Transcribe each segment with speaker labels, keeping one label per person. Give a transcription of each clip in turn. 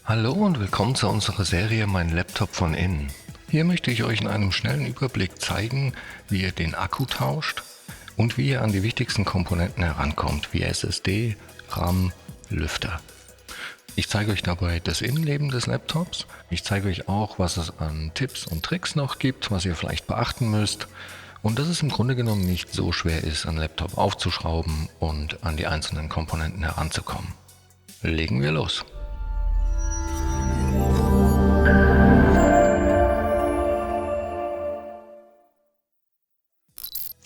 Speaker 1: Hallo und willkommen zu unserer Serie Mein Laptop von innen. Hier möchte ich euch in einem schnellen Überblick zeigen, wie ihr den Akku tauscht und wie ihr an die wichtigsten Komponenten herankommt, wie SSD, RAM, Lüfter. Ich zeige euch dabei das Innenleben des Laptops. Ich zeige euch auch, was es an Tipps und Tricks noch gibt, was ihr vielleicht beachten müsst. Und dass es im Grunde genommen nicht so schwer ist, einen Laptop aufzuschrauben und an die einzelnen Komponenten heranzukommen. Legen wir los.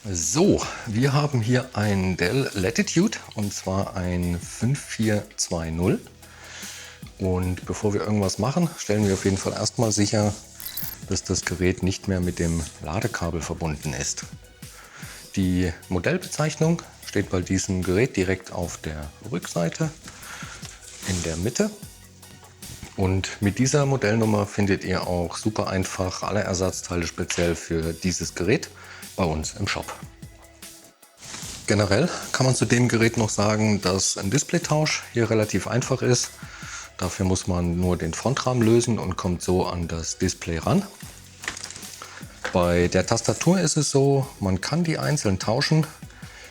Speaker 1: So, wir haben hier ein Dell Latitude und zwar ein 5420. Und bevor wir irgendwas machen, stellen wir auf jeden Fall erstmal sicher, dass das Gerät nicht mehr mit dem Ladekabel verbunden ist. Die Modellbezeichnung steht bei diesem Gerät direkt auf der Rückseite in der Mitte. Und mit dieser Modellnummer findet ihr auch super einfach alle Ersatzteile speziell für dieses Gerät bei uns im Shop. Generell kann man zu dem Gerät noch sagen, dass ein Displaytausch hier relativ einfach ist. Dafür muss man nur den Frontrahmen lösen und kommt so an das Display ran. Bei der Tastatur ist es so, man kann die einzeln tauschen.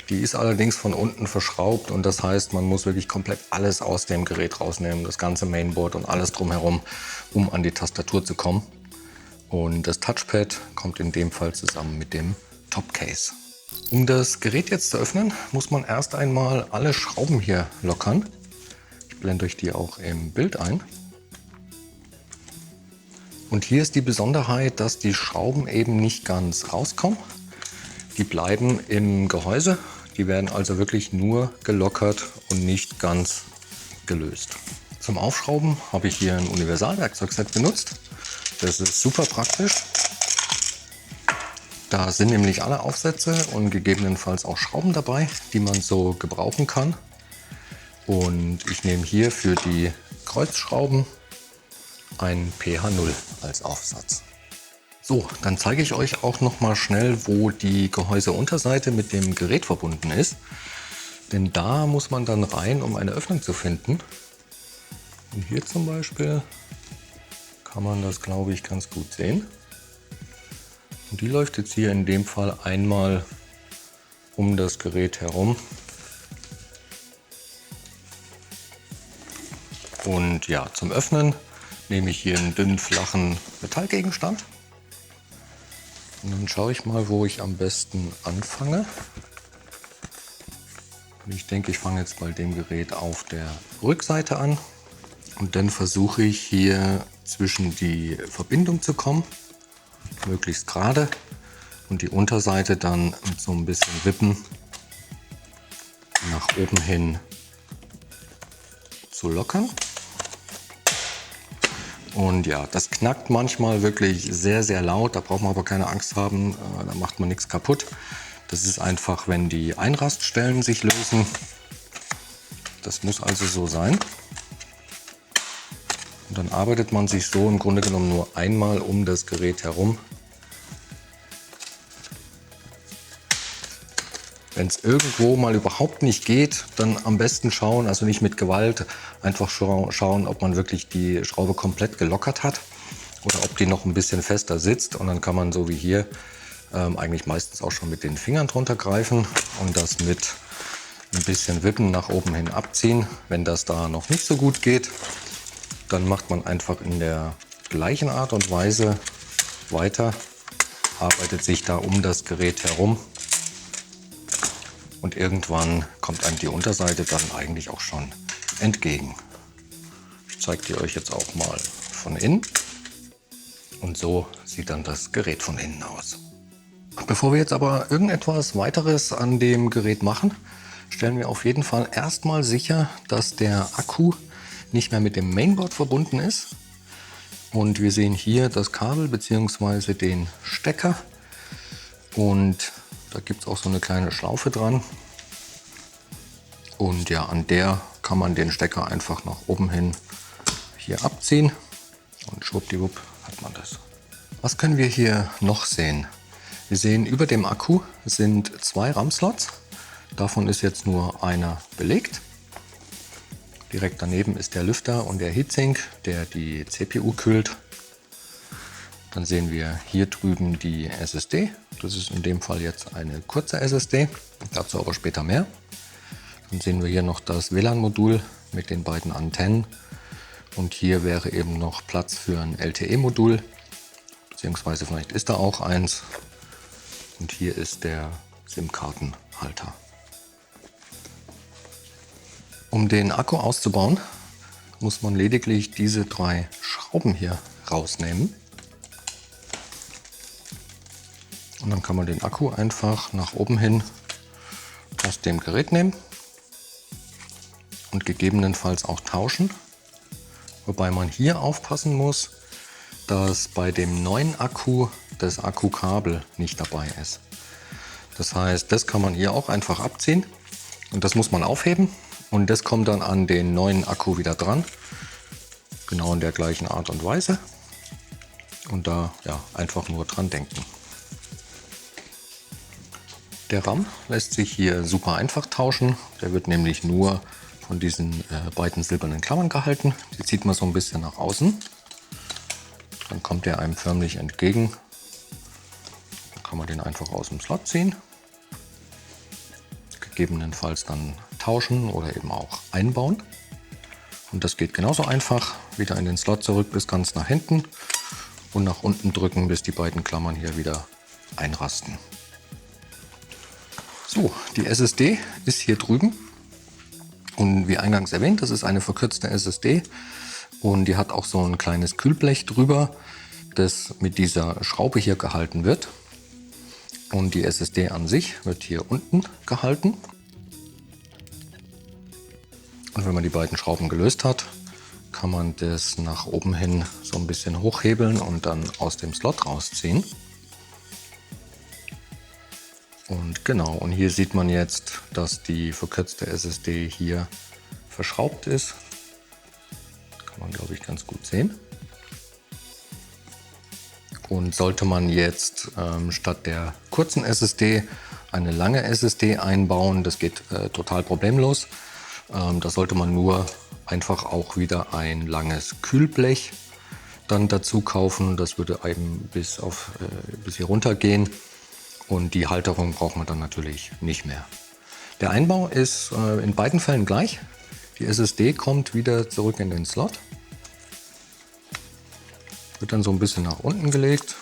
Speaker 1: Die ist allerdings von unten verschraubt und das heißt, man muss wirklich komplett alles aus dem Gerät rausnehmen, das ganze Mainboard und alles drumherum, um an die Tastatur zu kommen. Und das Touchpad kommt in dem Fall zusammen mit dem Topcase. Um das Gerät jetzt zu öffnen, muss man erst einmal alle Schrauben hier lockern. Ich blende euch die auch im Bild ein. Und hier ist die Besonderheit, dass die Schrauben eben nicht ganz rauskommen. Die bleiben im Gehäuse. Die werden also wirklich nur gelockert und nicht ganz gelöst. Zum Aufschrauben habe ich hier ein Universalwerkzeugset benutzt. Das ist super praktisch. Da sind nämlich alle Aufsätze und gegebenenfalls auch Schrauben dabei, die man so gebrauchen kann. Und ich nehme hier für die Kreuzschrauben einen PH0 als Aufsatz. So, dann zeige ich euch auch noch mal schnell, wo die Gehäuseunterseite mit dem Gerät verbunden ist. Denn da muss man dann rein, um eine Öffnung zu finden. Und hier zum Beispiel kann man das, glaube ich, ganz gut sehen. Und die läuft jetzt hier in dem Fall einmal um das Gerät herum. Und ja, zum Öffnen nehme ich hier einen dünnen, flachen Metallgegenstand. Und dann schaue ich mal, wo ich am besten anfange. Ich denke, ich fange jetzt bei dem Gerät auf der Rückseite an. Und dann versuche ich hier zwischen die Verbindung zu kommen, möglichst gerade. Und die Unterseite dann mit so ein bisschen Wippen nach oben hin zu lockern. Und ja, das knackt manchmal wirklich sehr, sehr laut. Da braucht man aber keine Angst haben, da macht man nichts kaputt. Das ist einfach, wenn die Einraststellen sich lösen. Das muss also so sein. Und dann arbeitet man sich so im Grunde genommen nur einmal um das Gerät herum. Wenn es irgendwo mal überhaupt nicht geht, dann am besten schauen, also nicht mit Gewalt, einfach schauen, ob man wirklich die Schraube komplett gelockert hat oder ob die noch ein bisschen fester sitzt. Und dann kann man so wie hier eigentlich meistens auch schon mit den Fingern drunter greifen und das mit ein bisschen Wippen nach oben hin abziehen. Wenn das da noch nicht so gut geht, dann macht man einfach in der gleichen Art und Weise weiter, arbeitet sich da um das Gerät herum. Und irgendwann kommt einem die Unterseite dann eigentlich auch schon entgegen. Ich zeige die euch jetzt auch mal von innen. Und so sieht dann das Gerät von innen aus. Bevor wir jetzt aber irgendetwas weiteres an dem Gerät machen, stellen wir auf jeden Fall erstmal sicher, dass der Akku nicht mehr mit dem Mainboard verbunden ist. Und wir sehen hier das Kabel bzw. den Stecker. Und da gibt es auch so eine kleine Schlaufe dran. Und ja, an der kann man den Stecker einfach nach oben hin hier abziehen. Und schwuppdiwupp hat man das. Was können wir hier noch sehen? Wir sehen, über dem Akku sind 2 RAM-Slots. Davon ist jetzt nur einer belegt. Direkt daneben ist der Lüfter und der Heatsink, der die CPU kühlt. Dann sehen wir hier drüben die SSD. Das ist in dem Fall jetzt eine kurze SSD, dazu aber später mehr. Dann sehen wir hier noch das WLAN-Modul mit den beiden Antennen. Und hier wäre eben noch Platz für ein LTE-Modul, beziehungsweise vielleicht ist da auch eins. Und hier ist der SIM-Kartenhalter. Um den Akku auszubauen, muss man lediglich diese 3 Schrauben hier rausnehmen. Und dann kann man den Akku einfach nach oben hin aus dem Gerät nehmen und gegebenenfalls auch tauschen. Wobei man hier aufpassen muss, dass bei dem neuen Akku das Akkukabel nicht dabei ist. Das heißt, das kann man hier auch einfach abziehen und das muss man aufheben und das kommt dann an den neuen Akku wieder dran. Genau in der gleichen Art und Weise. Und da ja, einfach nur dran denken. Der RAM lässt sich hier super einfach tauschen. Der wird nämlich nur von diesen beiden silbernen Klammern gehalten. Die zieht man so ein bisschen nach außen. Dann kommt er einem förmlich entgegen. Dann kann man den einfach aus dem Slot ziehen. Gegebenenfalls dann tauschen oder eben auch einbauen. Und das geht genauso einfach. Wieder in den Slot zurück bis ganz nach hinten und nach unten drücken, bis die beiden Klammern hier wieder einrasten. So, die SSD ist hier drüben. Und wie eingangs erwähnt, das ist eine verkürzte SSD und die hat auch so ein kleines Kühlblech drüber, das mit dieser Schraube hier gehalten wird. Und die SSD an sich wird hier unten gehalten. Und wenn man die beiden Schrauben gelöst hat, kann man das nach oben hin so ein bisschen hochhebeln und dann aus dem Slot rausziehen. Und genau, und hier sieht man jetzt, dass die verkürzte SSD hier verschraubt ist. Kann man, glaube ich, ganz gut sehen. Und sollte man jetzt statt der kurzen SSD eine lange SSD einbauen, das geht total problemlos. Da sollte man nur einfach auch wieder ein langes Kühlblech dann dazu kaufen. Das würde eben bis hier runter gehen. Und die Halterung braucht man dann natürlich nicht mehr. Der Einbau ist in beiden Fällen gleich. Die SSD kommt wieder zurück in den Slot. Wird dann so ein bisschen nach unten gelegt.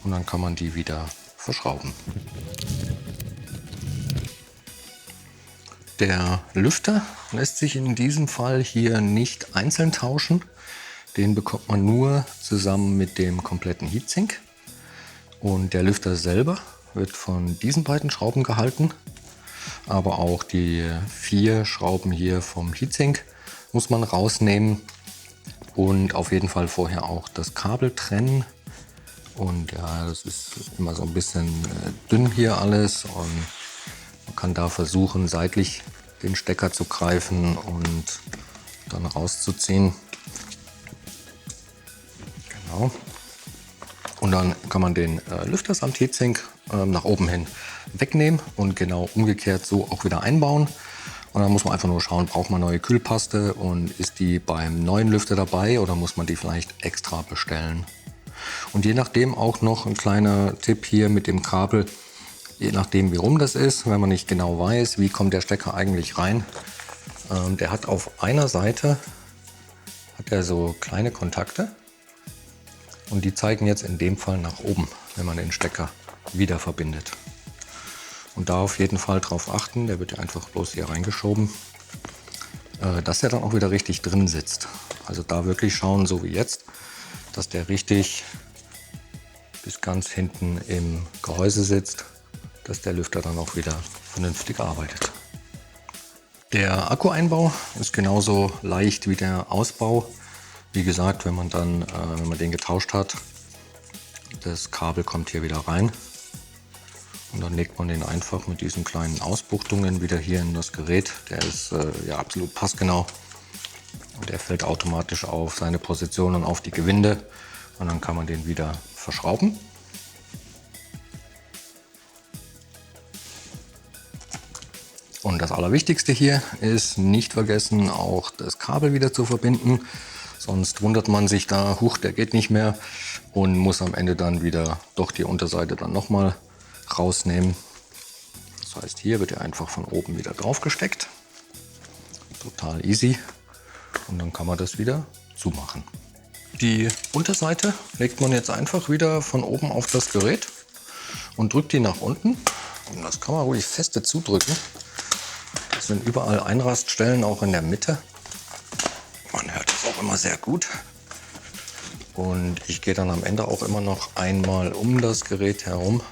Speaker 1: Und dann kann man die wieder verschrauben. Der Lüfter lässt sich in diesem Fall hier nicht einzeln tauschen. Den bekommt man nur zusammen mit dem kompletten Heatsink. Und der Lüfter selber wird von diesen beiden Schrauben gehalten. Aber auch die 4 Schrauben hier vom Heatsink muss man rausnehmen. Und auf jeden Fall vorher auch das Kabel trennen. Und ja, das ist immer so ein bisschen dünn hier alles. Und man kann da versuchen, seitlich den Stecker zu greifen und dann rauszuziehen. Genau. Und dann kann man den Lüfter samt Heatsink nach oben hin wegnehmen und genau umgekehrt so auch wieder einbauen. Und dann muss man einfach nur schauen, braucht man neue Kühlpaste und ist die beim neuen Lüfter dabei oder muss man die vielleicht extra bestellen. Und je nachdem auch noch ein kleiner Tipp hier mit dem Kabel, je nachdem wie rum das ist, wenn man nicht genau weiß, wie kommt der Stecker eigentlich rein. Der hat auf einer Seite so kleine Kontakte. Und die zeigen jetzt in dem Fall nach oben, wenn man den Stecker wieder verbindet. Und da auf jeden Fall drauf achten, der wird ja einfach bloß hier reingeschoben, dass er dann auch wieder richtig drin sitzt. Also da wirklich schauen, so wie jetzt, dass der richtig bis ganz hinten im Gehäuse sitzt, dass der Lüfter dann auch wieder vernünftig arbeitet. Der Akkueinbau ist genauso leicht wie der Ausbau. Wie gesagt, wenn man den getauscht hat, das Kabel kommt hier wieder rein und dann legt man den einfach mit diesen kleinen Ausbuchtungen wieder hier in das Gerät. Der ist ja absolut passgenau und der fällt automatisch auf seine Position und auf die Gewinde und dann kann man den wieder verschrauben. Und Und das Allerwichtigste hier ist, nicht vergessen, auch das Kabel wieder zu verbinden. Sonst wundert man sich da, huch, der geht nicht mehr, und muss am Ende dann wieder doch die Unterseite dann nochmal rausnehmen. Das heißt, hier wird er einfach von oben wieder drauf gesteckt. Total easy. Und dann kann man das wieder zumachen. Die Unterseite legt man jetzt einfach wieder von oben auf das Gerät und drückt die nach unten. Und das kann man ruhig feste zudrücken. Das sind überall Einraststellen, auch in der Mitte. Man hört es auch immer sehr gut. Und ich gehe dann am Ende auch immer noch einmal um das Gerät herum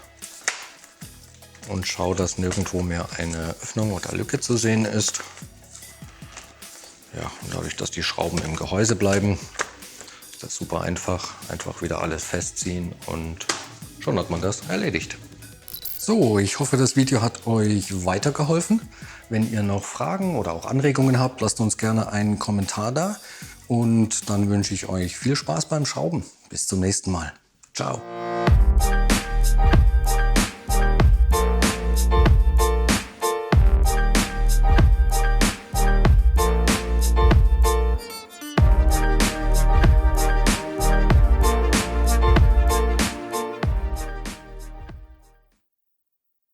Speaker 1: und schaue, dass nirgendwo mehr eine Öffnung oder Lücke zu sehen ist. Ja, und dadurch, dass die Schrauben im Gehäuse bleiben, ist das super einfach. Einfach wieder alles festziehen und schon hat man das erledigt. So, ich hoffe, das Video hat euch weitergeholfen. Wenn ihr noch Fragen oder auch Anregungen habt, lasst uns gerne einen Kommentar da. Und dann wünsche ich euch viel Spaß beim Schrauben. Bis zum nächsten Mal. Ciao.